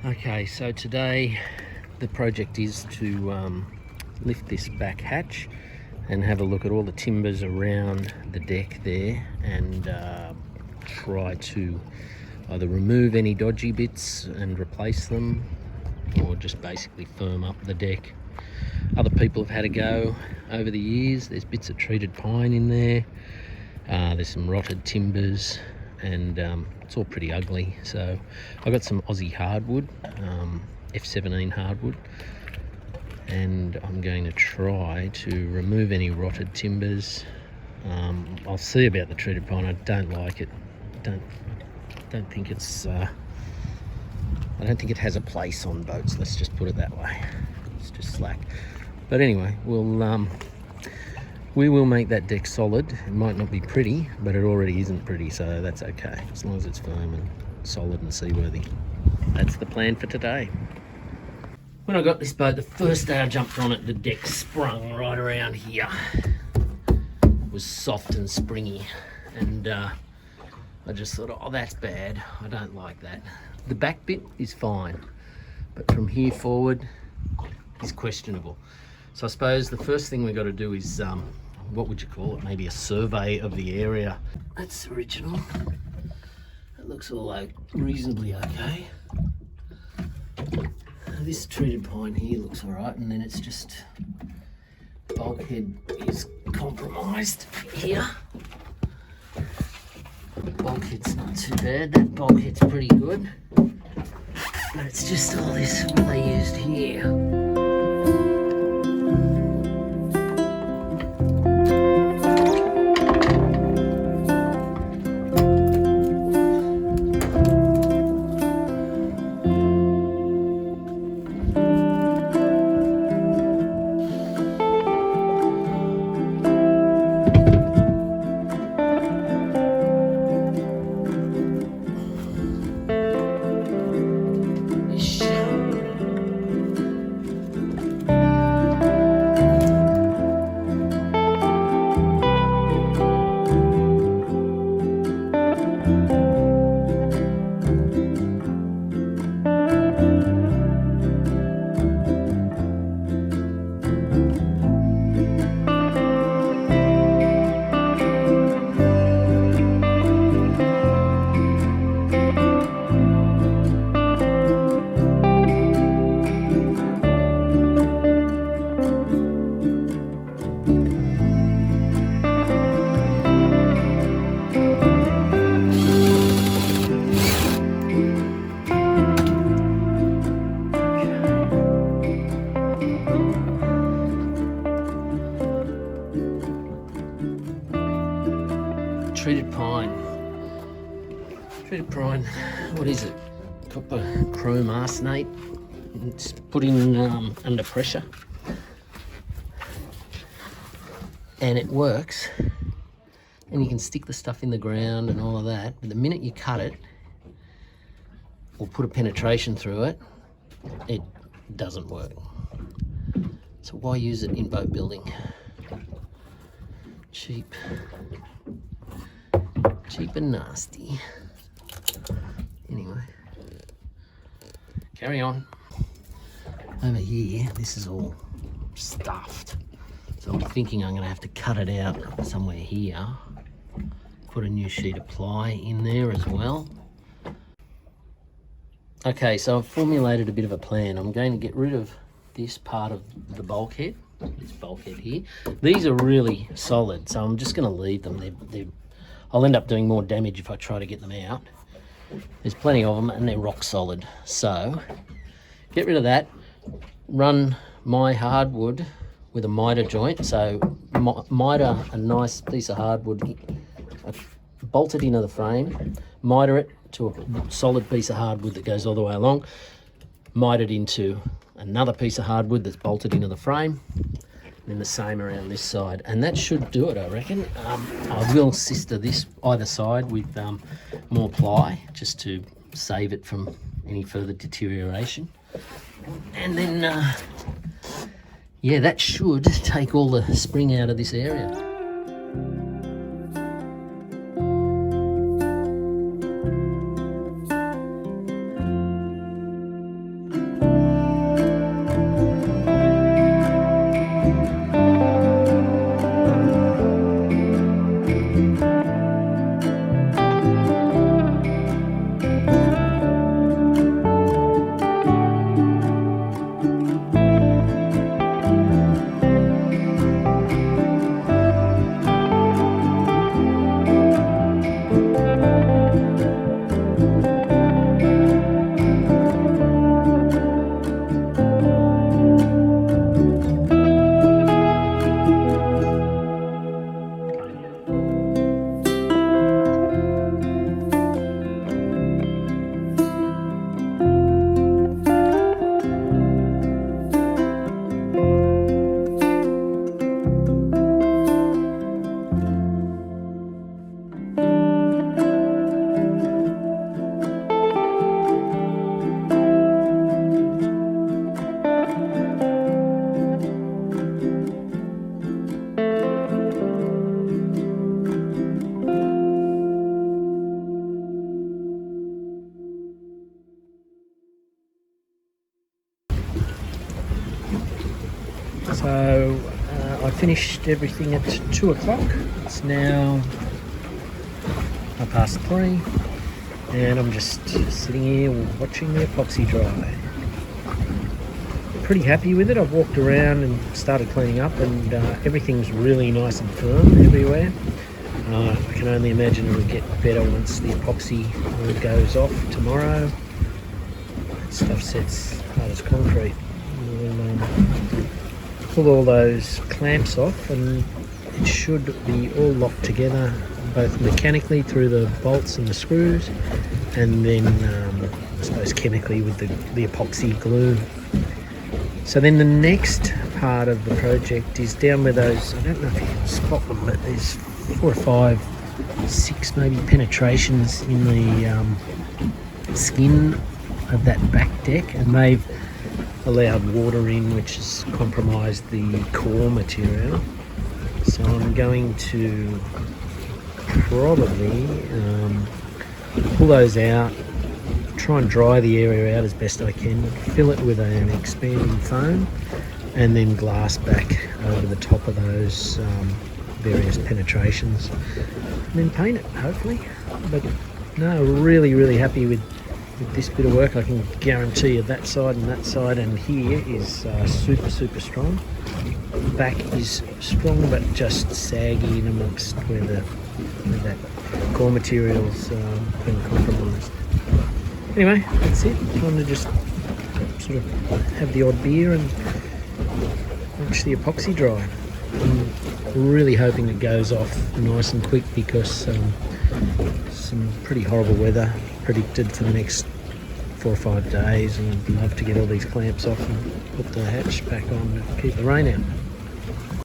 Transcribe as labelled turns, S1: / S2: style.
S1: Okay, so today the project is to lift this back hatch and have a look at all the timbers around the deck there and try to either remove any dodgy bits and replace them or just basically firm up the deck. Other people have had a go over the years. There's bits of treated pine in there, there's some rotted timbers, and it's all pretty ugly. So I got some Aussie hardwood, F17 hardwood, and I'm going to try to remove any rotted timbers. I'll see about the treated pine. I don't like it. Don't think it's I don't think it has a place on boats, let's just put it that way. It's just slack. But anyway, we will make that deck solid. It might not be pretty, but it already isn't pretty, so that's okay, as long as it's firm and solid and seaworthy. That's the plan for today. When I got this boat, the first day I jumped on it, the deck sprung right around here. It was soft and springy, and I just thought, oh, that's bad. I don't like that. The back bit is fine, but from here forward is questionable. So I suppose the first thing we've got to do is, what would you call it? Maybe a survey of the area. That's original. It looks all like reasonably okay. This treated pine here looks all right, and then it's just bulkhead is compromised here. Bulkhead's not too bad. That bulkhead's pretty good, but it's just all this what they used here. Treated pine. Treated pine, what is it? Copper chrome arsenate. It's put in under pressure. And it works. And you can stick the stuff in the ground and all of that. But the minute you cut it, or put a penetration through it, it doesn't work. So why use it in boat building? Cheap and nasty. Anyway, carry on. Over here, this is all stuffed. So I'm thinking I'm gonna have to cut it out somewhere here. Put a new sheet of ply in there as well. Okay, so I've formulated a bit of a plan. I'm going to get rid of this part of the bulkhead, this bulkhead here. These are really solid, so I'm just gonna leave them. I'll end up doing more damage if I try to get them out. There's plenty of them and they're rock solid. So get rid of that. Run my hardwood with a miter joint. So miter a nice piece of hardwood, bolt it into the frame, miter it to a solid piece of hardwood that goes all the way along, miter it into another piece of hardwood that's bolted into the frame, and the same around this side, and that should do it, I reckon. I will sister this either side with more ply just to save it from any further deterioration, and then yeah, that should take all the spring out of this area. So I finished everything at 2 o'clock. It's now 3:30, and I'm just sitting here watching the epoxy dry. Pretty happy with it. I've walked around and started cleaning up, and everything's really nice and firm everywhere. I can only imagine it'll get better once the epoxy goes off tomorrow. That stuff sets hard as concrete. We'll pull all those clamps off, and it should be all locked together, both mechanically through the bolts and the screws, and then I suppose chemically with the epoxy glue. So then the next part of the project is down where those, I don't know if you can spot them, but there's 4 or 5, 6 maybe penetrations in the skin of that back deck, and they've allowed water in, which has compromised the core material. So I'm going to probably pull those out, try and dry the area out as best I can, fill it with an expanding foam, and then glass back over the top of those various penetrations, and then paint it, hopefully. But no, really happy with this bit of work. I can guarantee you that side and here is super strong. The back is strong but just saggy in amongst where that core material's been compromised. Anyway, that's it. Time to just sort of have the odd beer and watch the epoxy dry. I'm really hoping it goes off nice and quick, because some pretty horrible weather predicted for the next 4 or 5 days, and I'd love to get all these clamps off and put the hatch back on to keep the rain out.